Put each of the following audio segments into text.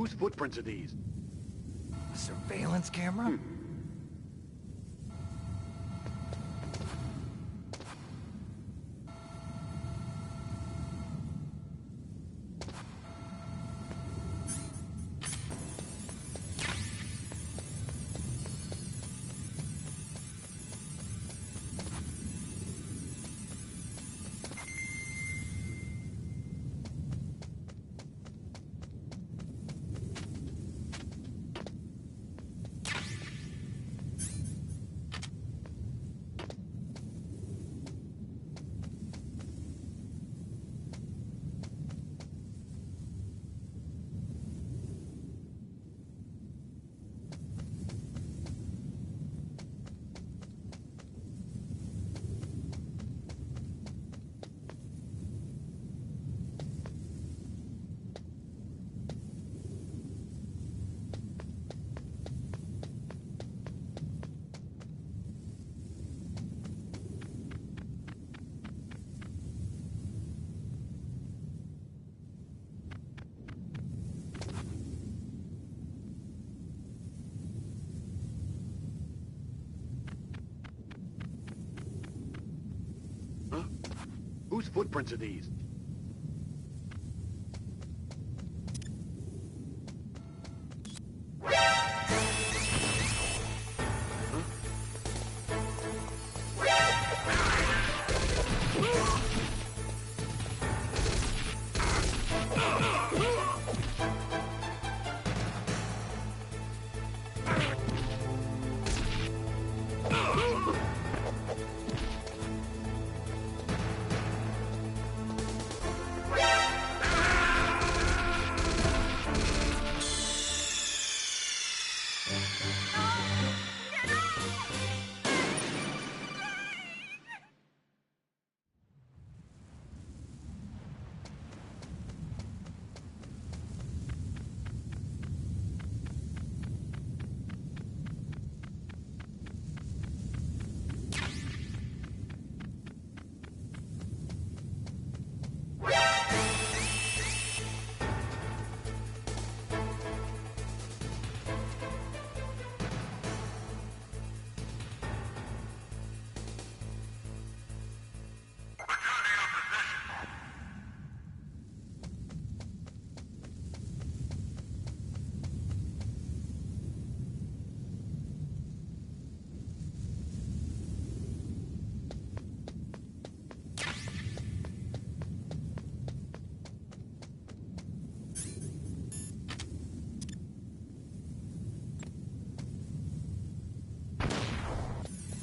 Whose footprints are these? A surveillance camera? Whose footprints are these?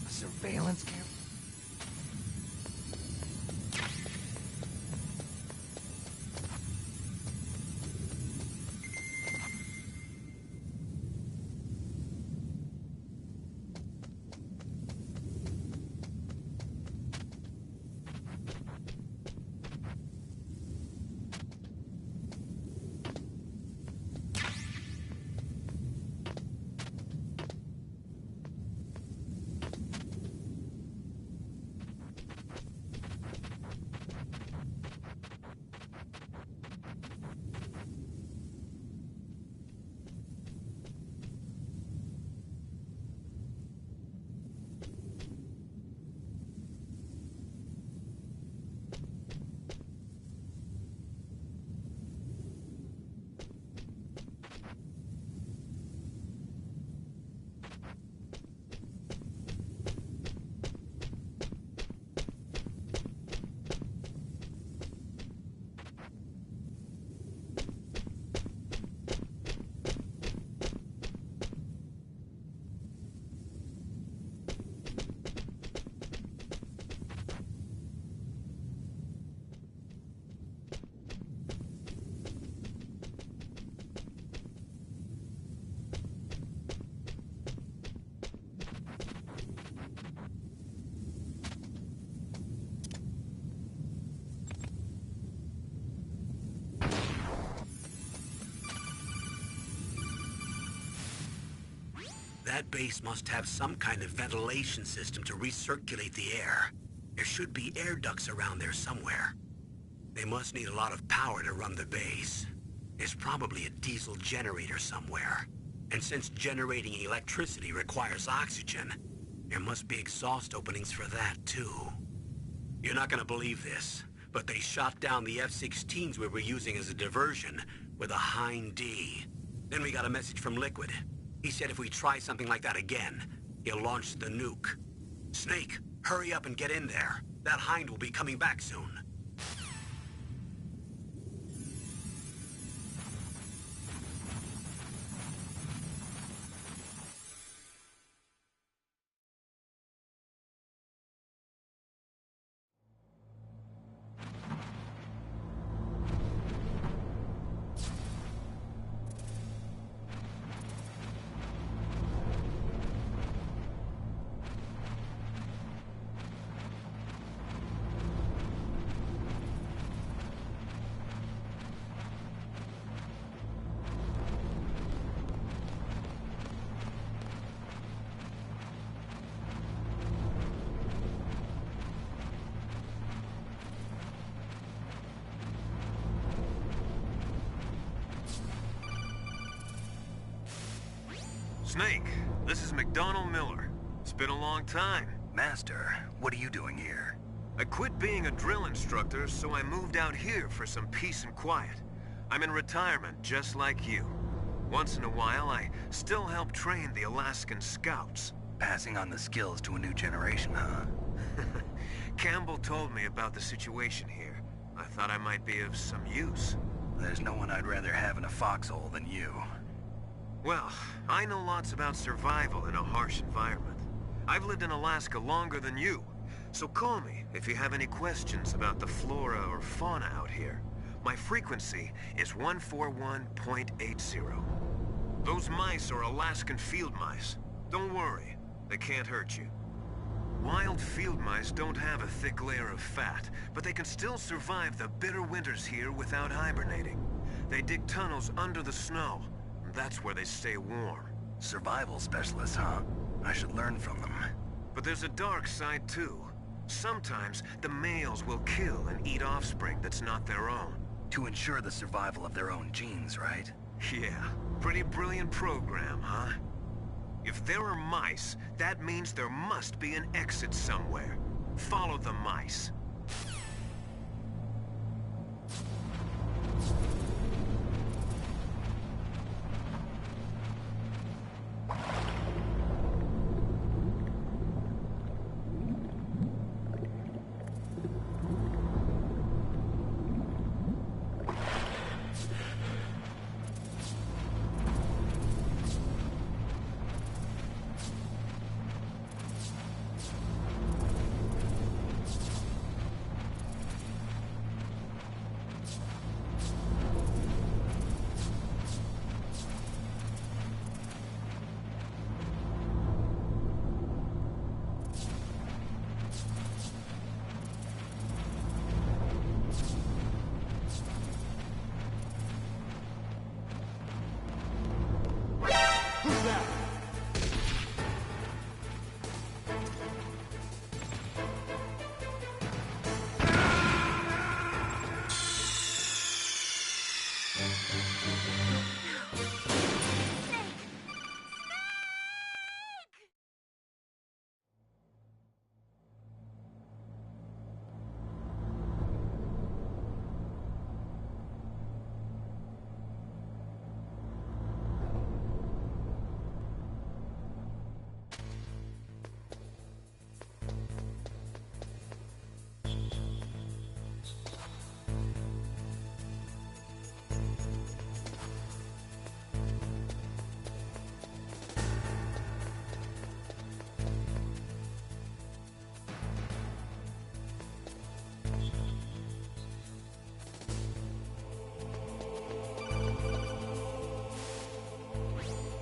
Surveillance camera? That base must have some kind of ventilation system to recirculate the air. There should be air ducts around there somewhere. They must need a lot of power to run the base. There's probably a diesel generator somewhere. And since generating electricity requires oxygen, there must be exhaust openings for that, too. You're not gonna believe this, but they shot down the F-16s we were using as a diversion with a Hind D. Then we got a message from Liquid. He said if we try something like that again, he'll launch the nuke. Snake, hurry up and get in there. That Hind will be coming back soon. Snake, this is McDonald Miller. It's been a long time. Master, what are you doing here? I quit being a drill instructor, so I moved out here for some peace and quiet. I'm in retirement, just like you. Once in a while, I still help train the Alaskan Scouts. Passing on the skills to a new generation, huh? Campbell told me about the situation here. I thought I might be of some use. There's no one I'd rather have in a foxhole than you. Well, I know lots about survival in a harsh environment. I've lived in Alaska longer than you, so call me if you have any questions about the flora or fauna out here. My frequency is 141.80. Those mice are Alaskan field mice. Don't worry, they can't hurt you. Wild field mice don't have a thick layer of fat, but they can still survive the bitter winters here without hibernating. They dig tunnels under the snow. That's where they stay warm. Survival specialists, huh? I should learn from them. But there's a dark side, too. Sometimes the males will kill and eat offspring that's not their own. To ensure the survival of their own genes, right? Yeah, pretty brilliant program, huh? If there are mice, that means there must be an exit somewhere. Follow the mice.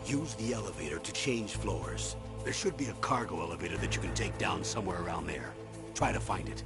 Use the elevator to change floors. There should be a cargo elevator that you can take down somewhere around there. Try to find it.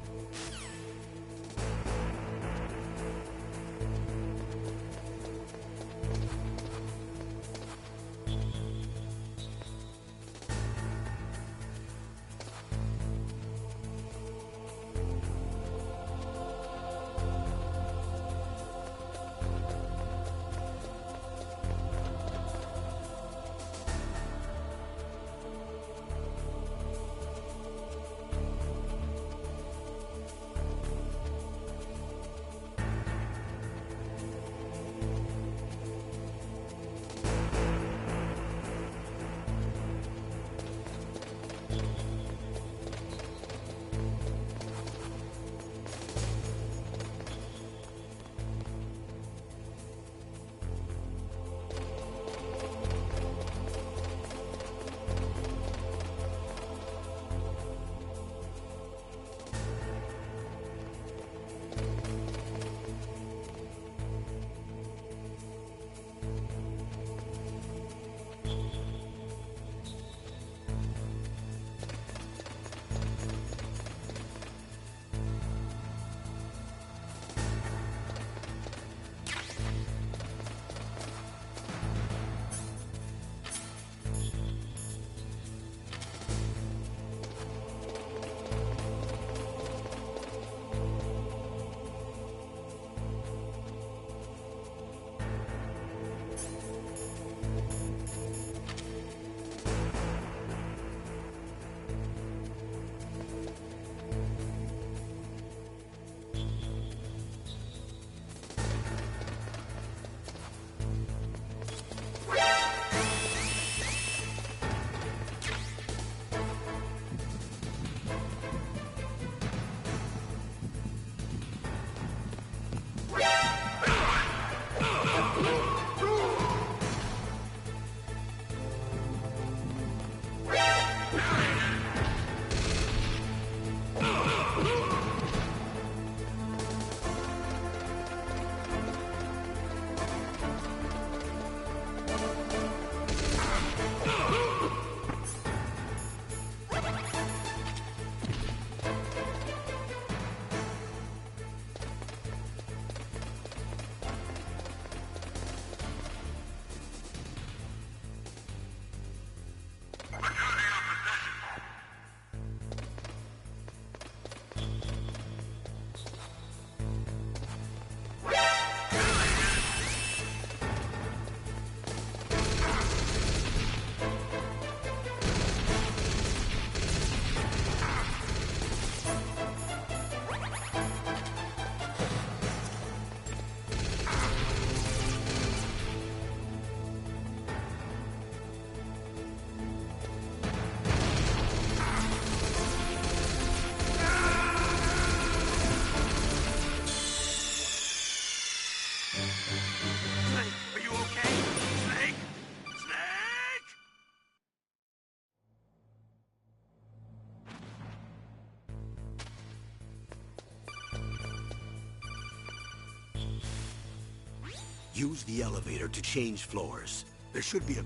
Use the elevator to change floors. There should be a...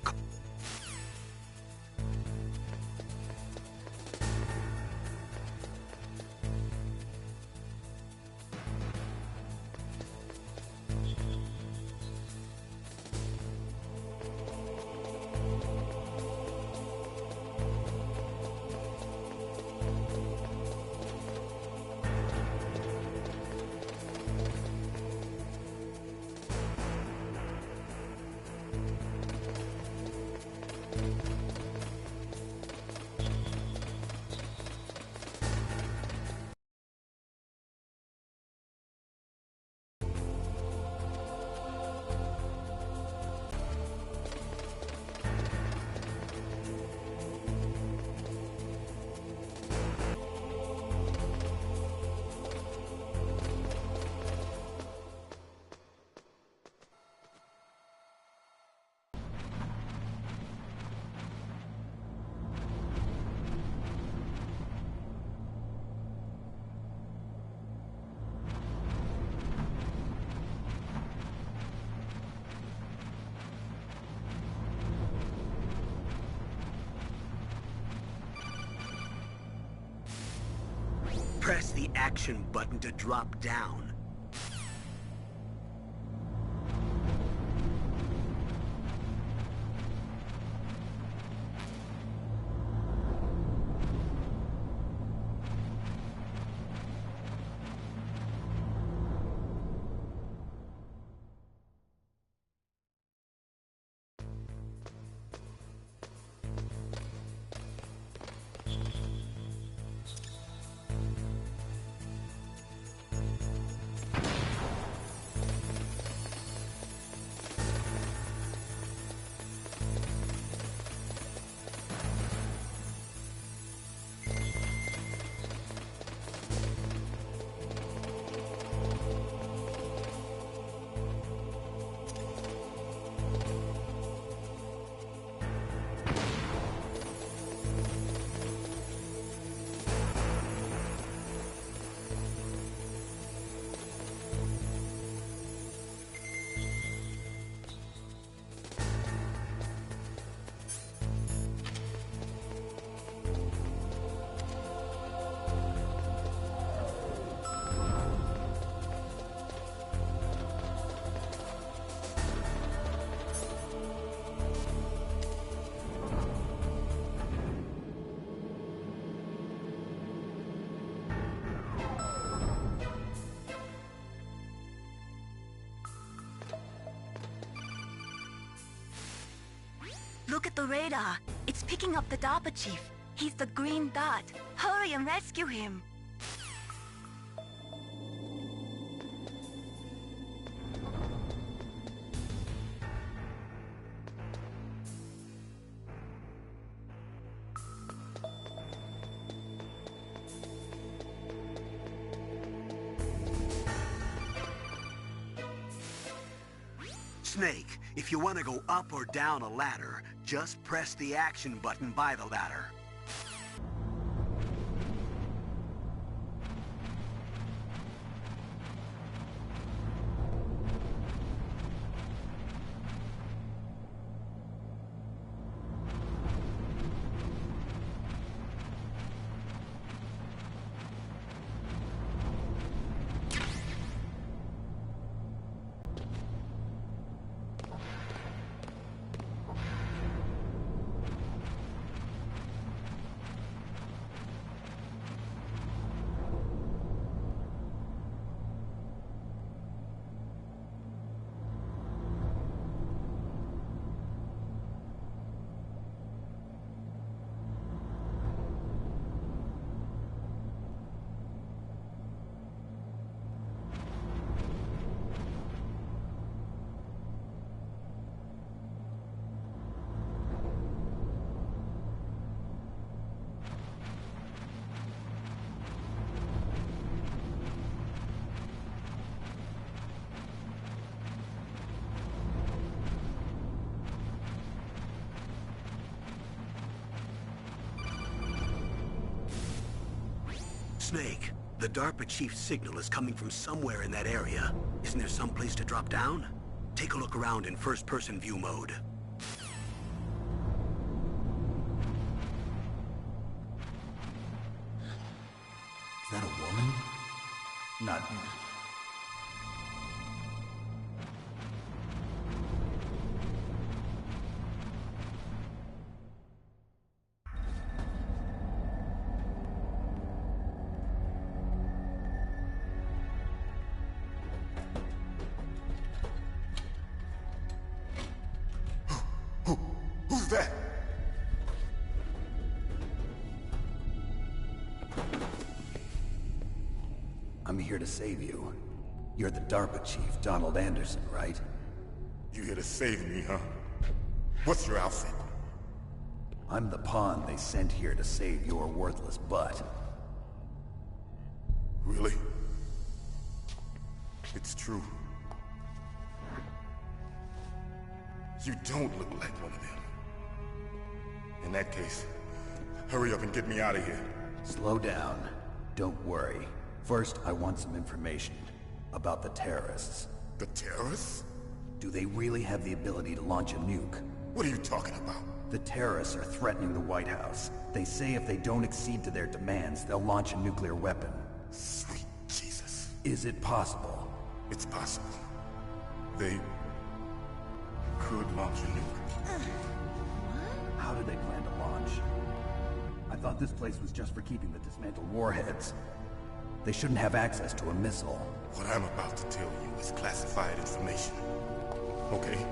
Press the action button to drop down. Look at the radar. It's picking up the DARPA chief. He's the green dot. Hurry and rescue him. Snake, if you want to go up or down a ladder, just press the action button by the ladder. Snake, the DARPA chief's signal is coming from somewhere in that area. Isn't there some place to drop down? Take a look around in first-person view mode. Is that a woman? Not... Who's that? I'm here to save you. You're the DARPA chief, Donald Anderson, right? You here to save me, huh? What's your outfit? I'm the pawn they sent here to save your worthless butt. Really? It's true. You don't look like one of them. In that case, hurry up and get me out of here. Slow down. Don't worry. First, I want some information about the terrorists. The terrorists? Do they really have the ability to launch a nuke? What are you talking about? The terrorists are threatening the White House. They say if they don't accede to their demands, they'll launch a nuclear weapon. Sweet Jesus. Is it possible? It's possible. They could launch a nuke. How do they plan to launch? I thought this place was just for keeping the dismantled warheads. They shouldn't have access to a missile. What I'm about to tell you is classified information. Okay?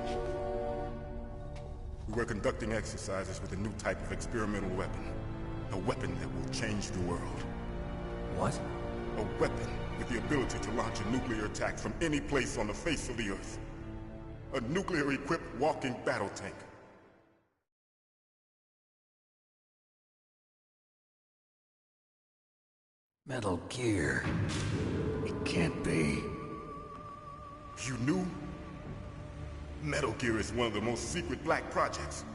We were conducting exercises with a new type of experimental weapon. A weapon that will change the world. What? A weapon with the ability to launch a nuclear attack from any place on the face of the Earth. A nuclear-equipped walking battle tank. Metal Gear. It can't be. You knew? Metal Gear is one of the most secret black projects.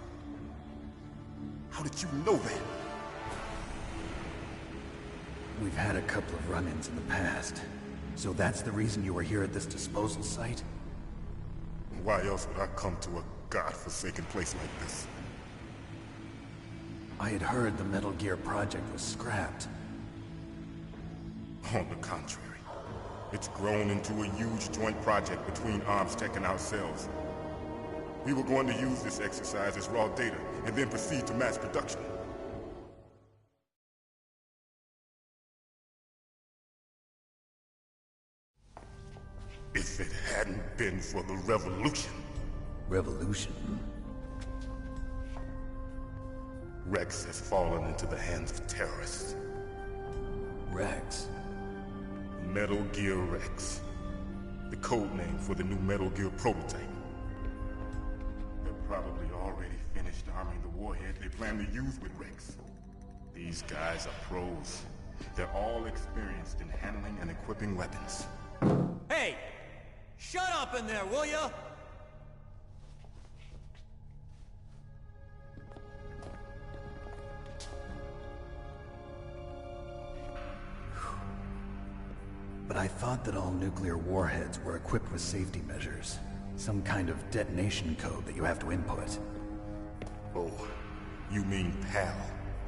How did you know that? We've had a couple of run-ins in the past. So that's the reason you were here at this disposal site? Why else would I come to a godforsaken place like this? I had heard the Metal Gear project was scrapped. On the contrary, it's grown into a huge joint project between ArmsTech and ourselves. We were going to use this exercise as raw data, and then proceed to mass production. If it hadn't been for the revolution... Revolution? Rex has fallen into the hands of terrorists. Rex? Metal Gear Rex. The code name for the new Metal Gear prototype. They're probably already finished arming the warhead they plan to use with Rex. These guys are pros. They're all experienced in handling and equipping weapons. Hey! Shut up in there, will ya? But I thought that all nuclear warheads were equipped with safety measures. Some kind of detonation code that you have to input. Oh, you mean PAL?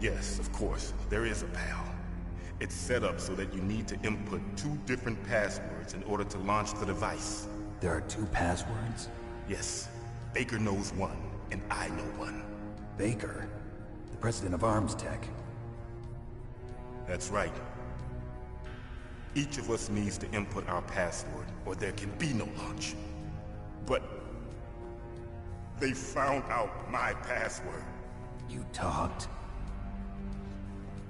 Yes, of course, there is a PAL. It's set up so that you need to input 2 different passwords in order to launch the device. There are 2 passwords? Yes, Baker knows one, and I know one. Baker? The president of ArmsTech? That's right. Each of us needs to input our password, or there can be no launch. But they found out my password. You talked?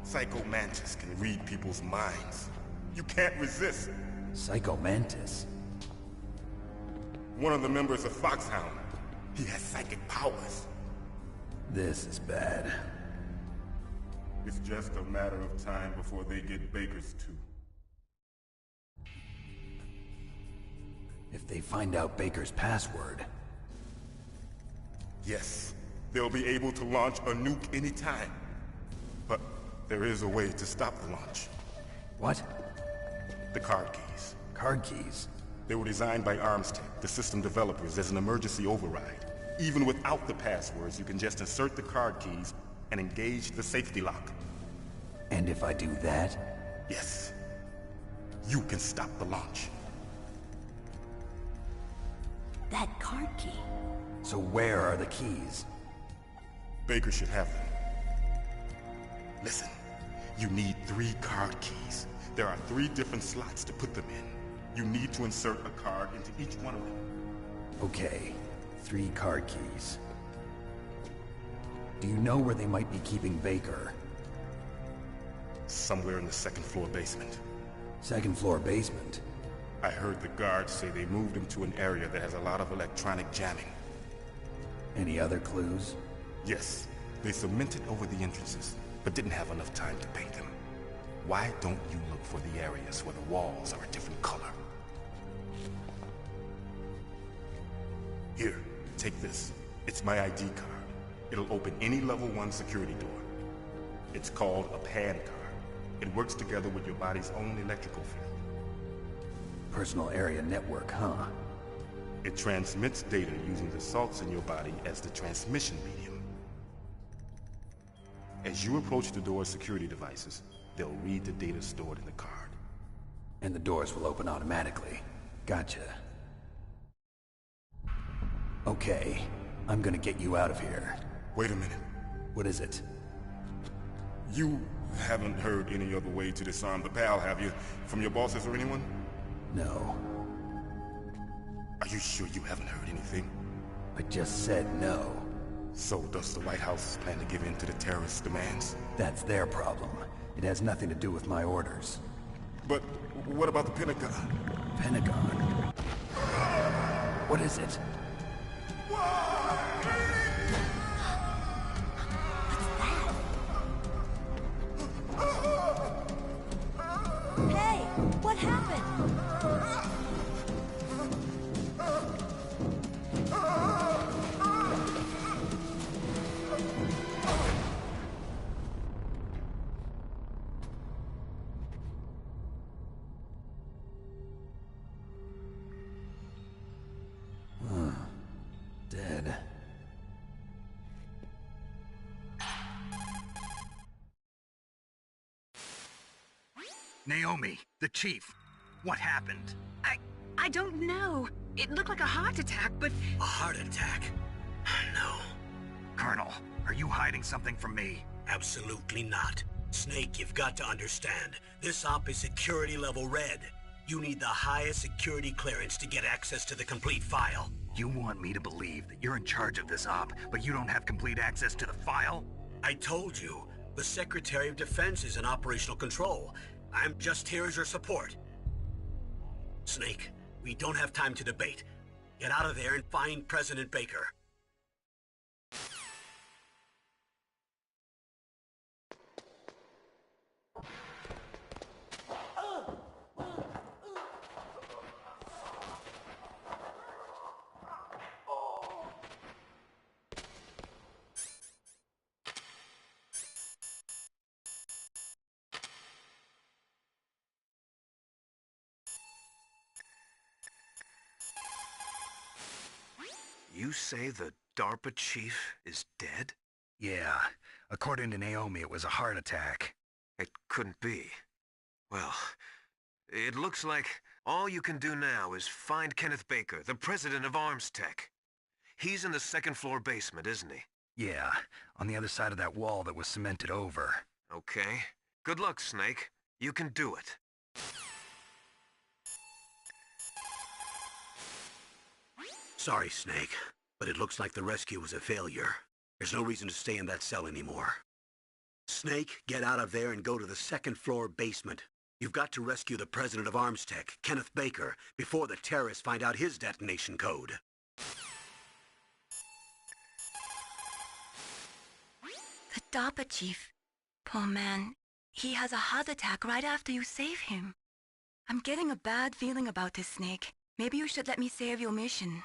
Psycho Mantis can read people's minds. You can't resist. Psycho Mantis? One of the members of Foxhound. He has psychic powers. This is bad. It's just a matter of time before they get Baker's too. If they find out Baker's password... Yes, they'll be able to launch a nuke anytime. But there is a way to stop the launch. What? The card keys. Card keys? They were designed by Armstech, the system developers, as an emergency override. Even without the passwords, you can just insert the card keys and engage the safety lock. And if I do that? Yes. You can stop the launch. That card key. So where are the keys? Baker should have them. Listen, you need 3 card keys. There are 3 different slots to put them in. You need to insert a card into each one of them. Okay, 3 card keys. Do you know where they might be keeping Baker? Somewhere in the 2nd floor basement. 2nd floor basement? I heard the guards say they moved him to an area that has a lot of electronic jamming. Any other clues? Yes, they cemented over the entrances, but didn't have enough time to paint them. Why don't you look for the areas where the walls are a different color? Here, take this. It's my ID card. It'll open any level 1 security door. It's called a PAN card. It works together with your body's own electrical field. Personal area network, huh? It transmits data using the salts in your body as the transmission medium. As you approach the door's security devices, they'll read the data stored in the card. And the doors will open automatically. Gotcha. Okay, I'm gonna get you out of here. Wait a minute. What is it? You haven't heard any other way to disarm the PAL, have you? From your bosses or anyone? No. Are you sure you haven't heard anything? I just said no. So does the White House plan to give in to the terrorists' demands? That's their problem. It has nothing to do with my orders. But what about the Pentagon? Pentagon? What is it? Hey, what happened? Dead. Naomi, the chief. What happened? I don't know. It looked like a heart attack, but... A heart attack? No. Colonel, are you hiding something from me? Absolutely not. Snake, you've got to understand. This op is security level red. You need the highest security clearance to get access to the complete file. You want me to believe that you're in charge of this op, but you don't have complete access to the file? I told you, the Secretary of Defense is in operational control. I'm just here as your support. Snake, we don't have time to debate. Get out of there and find President Baker. You say the DARPA chief is dead? Yeah. According to Naomi, it was a heart attack. It couldn't be. Well, it looks like all you can do now is find Kenneth Baker, the president of Armstech. He's in the 2nd floor basement, isn't he? Yeah, on the other side of that wall that was cemented over. Okay. Good luck, Snake. You can do it. Sorry, Snake, but it looks like the rescue was a failure. There's no reason to stay in that cell anymore. Snake, get out of there and go to the 2nd floor basement. You've got to rescue the president of Armstech, Kenneth Baker, before the terrorists find out his detonation code. The DARPA chief. Poor man. He has a heart attack right after you save him. I'm getting a bad feeling about this, Snake. Maybe you should let me save your mission.